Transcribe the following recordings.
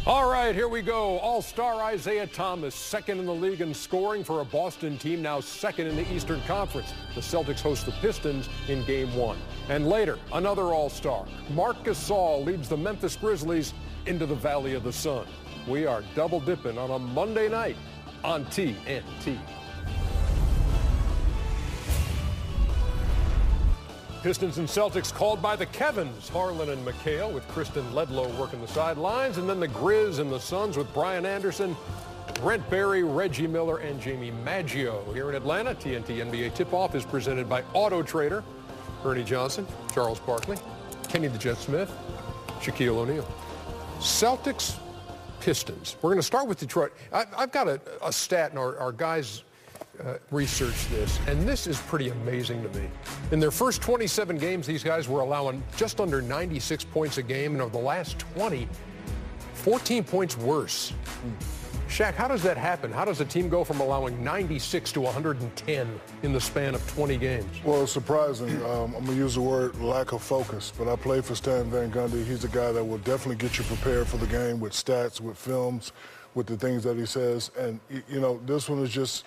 All right, here we go. All-star Isaiah Thomas, second in the league in scoring for a Boston team, now second in the Eastern Conference. The Celtics host the Pistons in Game 1. And later, another all-star. Marc Gasol leads the Memphis Grizzlies into the Valley of the Sun. We are double-dipping on a Monday night on TNT. Pistons and Celtics called by the Kevins, Harlan and McHale, with Kristen Ledlow working the sidelines, and then the Grizz and the Suns with Brian Anderson, Brent Berry, Reggie Miller, and Jamie Maggio. Here in Atlanta, TNT NBA Tip-Off is presented by Auto Trader, Ernie Johnson, Charles Barkley, Kenny the Jet Smith, Shaquille O'Neal. Celtics, Pistons. We're going to start with Detroit. I've got a stat, and our guys researched this, and this is pretty amazing to me. In their first 27 games, these guys were allowing just under 96 points a game, and over the last 20, 14 points worse. Shaq, how does that happen? How does a team go from allowing 96 to 110 in the span of 20 games? Well, it's surprising. I'm going to use the word lack of focus, but I played for Stan Van Gundy. He's a guy that will definitely get you prepared for the game with stats, with films, with the things that he says. And, you know, this one is just,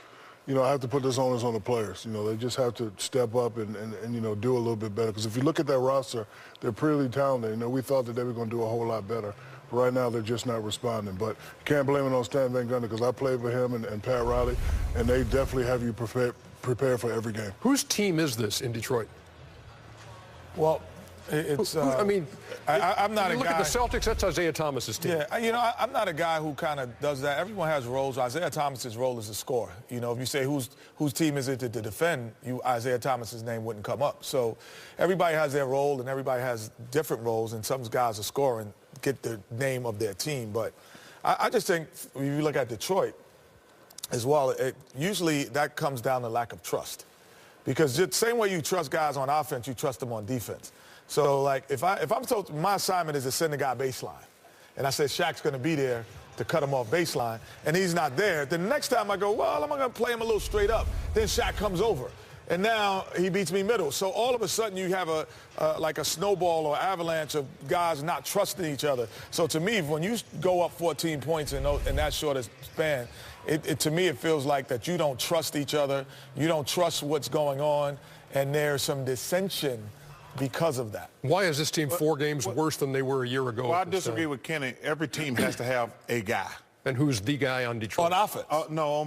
you know, I have to put this onus on the players. You know, they just have to step up and you know, do a little bit better. Because if you look at that roster, they're pretty talented. You know, we thought that they were going to do a whole lot better. But right now, they're just not responding. But you can't blame it on Stan Van Gundy because I played for him and Pat Riley, and they definitely have you prepared for every game. Whose team is this in Detroit? Well, it's. I mean, I'm not a guy. Look at the Celtics. That's Isaiah Thomas's team. Yeah, you know, I'm not a guy who kind of does that. Everyone has roles. Isaiah Thomas's role is a scorer. You know, if you say whose team is it to defend, Isaiah Thomas's name wouldn't come up. So everybody has their role, and everybody has different roles. And some guys are scoring, get the name of their team. But I just think when you look at Detroit as well, usually that comes down to lack of trust. Because the same way you trust guys on offense, you trust them on defense. So, like, if I'm told my assignment is to send the guy baseline, and I said Shaq's going to be there to cut him off baseline, and he's not there, then the next time I go, well, I'm going to play him a little straight up. Then Shaq comes over, and now he beats me middle. So all of a sudden you have like a snowball or avalanche of guys not trusting each other. So to me, when you go up 14 points in that short span, to me it feels like that you don't trust each other, you don't trust what's going on, and there's some dissension because of that. Why is this team 4 games worse than they were a year ago? Well, I disagree with Kenny. Every team has to have a guy. And who's the guy on Detroit? On offense? No,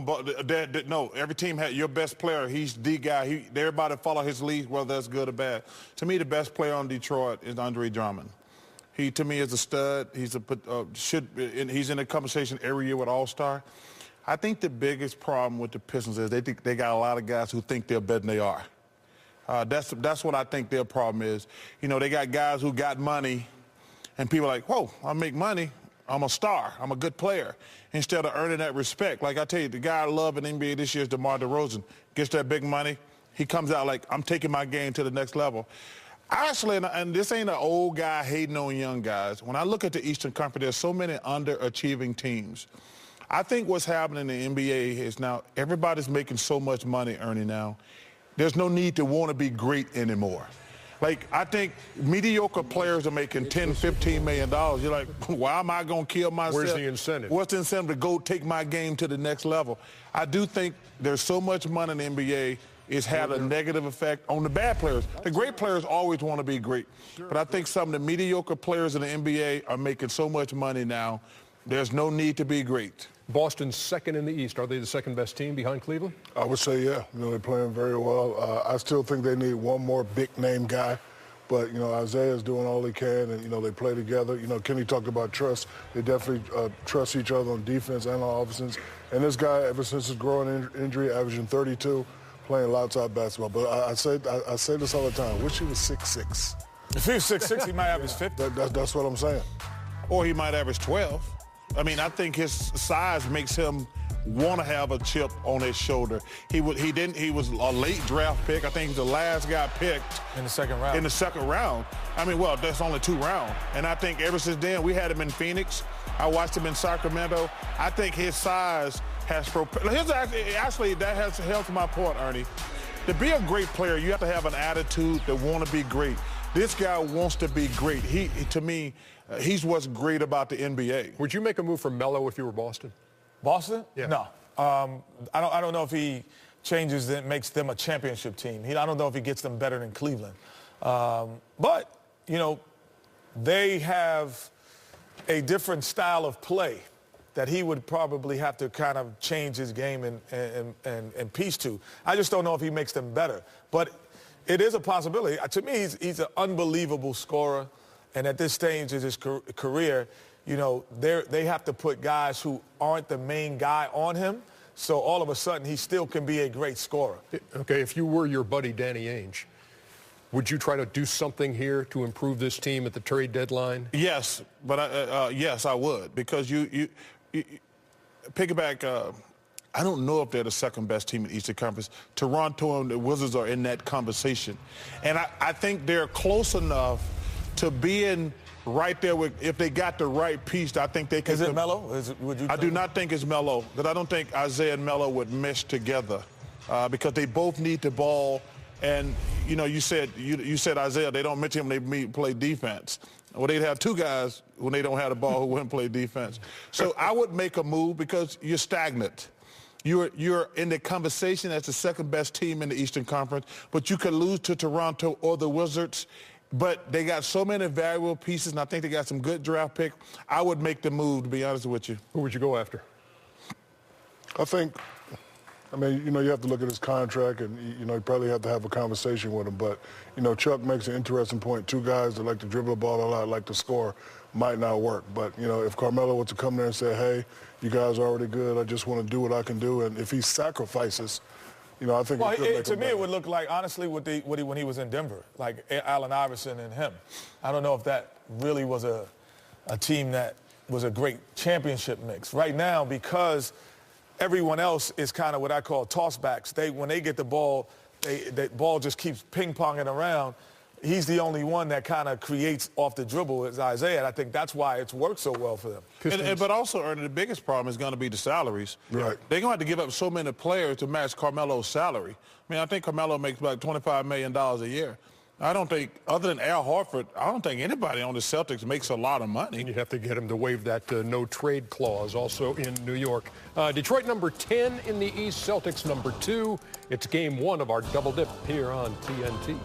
no. Every team has your best player. He's the guy. Everybody follow his lead, whether that's good or bad. To me, the best player on Detroit is Andre Drummond. He, to me, is a stud. He's he's in a conversation every year with All-Star. I think the biggest problem with the Pistons is they got a lot of guys who think they're better than they are. That's what I think their problem is. You know, they got guys who got money, and people are like, whoa, I make money. I'm a star. I'm a good player. Instead of earning that respect. Like I tell you, the guy I love in the NBA this year is DeMar DeRozan. Gets that big money. He comes out like, I'm taking my game to the next level. Actually, and this ain't an old guy hating on young guys. When I look at the Eastern Conference, there's so many underachieving teams. I think what's happening in the NBA is now everybody's making so much money, Ernie, now. There's no need to want to be great anymore. Like, I think mediocre players are making $10, $15 million. You're like, why am I going to kill myself? Where's the incentive? What's the incentive to go take my game to the next level? I do think there's so much money in the NBA, it's had a negative effect on the bad players. The great players always want to be great. But I think some of the mediocre players in the NBA are making so much money now, there's no need to be great. Boston's second in the East. Are they the second best team behind Cleveland? I would say, yeah. You know, they're playing very well. I still think they need one more big-name guy. But, you know, Isaiah's doing all he can, and, you know, they play together. You know, Kenny talked about trust. They definitely trust each other on defense and on offense. And this guy, ever since his growing injury, averaging 32, playing lots of basketball. But I say this all the time. Wish he was 6'6". If he was 6'6", he might average 50. That's what I'm saying. Or he might average 12. I mean, I think his size makes him want to have a chip on his shoulder. He was a late draft pick. I think he's the last guy picked in the second round. I mean, well, that's only 2 rounds. And I think ever since then, we had him in Phoenix. I watched him in Sacramento. I think his size has actually that has helped my point, Ernie. To be a great player, you have to have an attitude to want to be great. This guy wants to be great. To me, he's what's great about the NBA. Would you make a move for Melo if you were Boston? Boston? Yeah. No. I don't know if he changes it, makes them a championship team. I don't know if he gets them better than Cleveland. But, you know, they have a different style of play that he would probably have to kind of change his game and piece to. I just don't know if he makes them better. But it is a possibility. To me, he's an unbelievable scorer. And at this stage of his career, you know, they have to put guys who aren't the main guy on him. So all of a sudden, he still can be a great scorer. Okay, if you were your buddy Danny Ainge, would you try to do something here to improve this team at the trade deadline? Yes, but yes, I would, because you pick it back. I don't know if they're the second best team in the Eastern Conference. Toronto and the Wizards are in that conversation, and I think they're close enough to being right there with, if they got the right piece. I think they can. Is it Melo? I do not think it's Melo, because I don't think Isaiah and Melo would mesh together, because they both need the ball. And you know, you said Isaiah, they don't mention him when they play defense. Well, they'd have two guys when they don't have the ball who wouldn't play defense. So I would make a move, because you're stagnant. You're in the conversation as the second best team in the Eastern Conference, but you could lose to Toronto or the Wizards. But they got so many valuable pieces, and I think they got some good draft picks. I would make the move, to be honest with you. Who would you go after? I mean, you know, you have to look at his contract, and, you know, you probably have to have a conversation with him. But, you know, Chuck makes an interesting point. Two guys that like to dribble the ball a lot, like to score, might not work. But, you know, if Carmelo were to come there and say, hey, you guys are already good, I just want to do what I can do, and if he sacrifices, you know, I think to me, it would look like, honestly, when he was in Denver, like Allen Iverson and him. I don't know if that really was a team that was a great championship mix. Right now, because everyone else is kind of what I call tossbacks. When they get the ball, the ball just keeps ping-ponging around. He's the only one that kind of creates off the dribble, is Isaiah, and I think that's why it's worked so well for them. But also, Ernie, the biggest problem is going to be the salaries. Right. They're going to have to give up so many players to match Carmelo's salary. I mean, I think Carmelo makes like $25 million a year. I don't think, other than Al Horford, I don't think anybody on the Celtics makes a lot of money. And you have to get him to waive that no-trade clause, also in New York. Detroit number 10 in the East, Celtics number 2. It's game 1 of our double dip here on TNT.